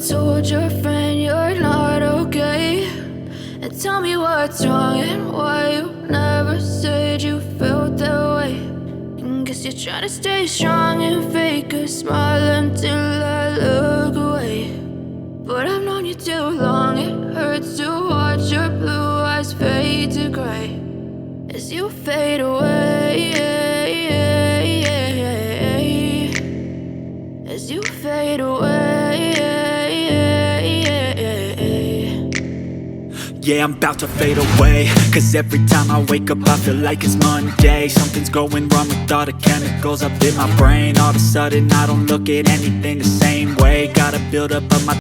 told your friend you're not okay? And tell me what's wrong and why you never said you felt that way. And guess you're trying to stay strong and fake a smile until I look away. But I've known you too long, it hurts to watch your blue eyes fade to gray as you fade away, as you fade away. Yeah, I'm about to fade away, cause every time I wake up I feel like it's Monday. Something's going wrong with all the chemicals up in my brain. All of a sudden I don't look at anything the same way. Gotta build up of my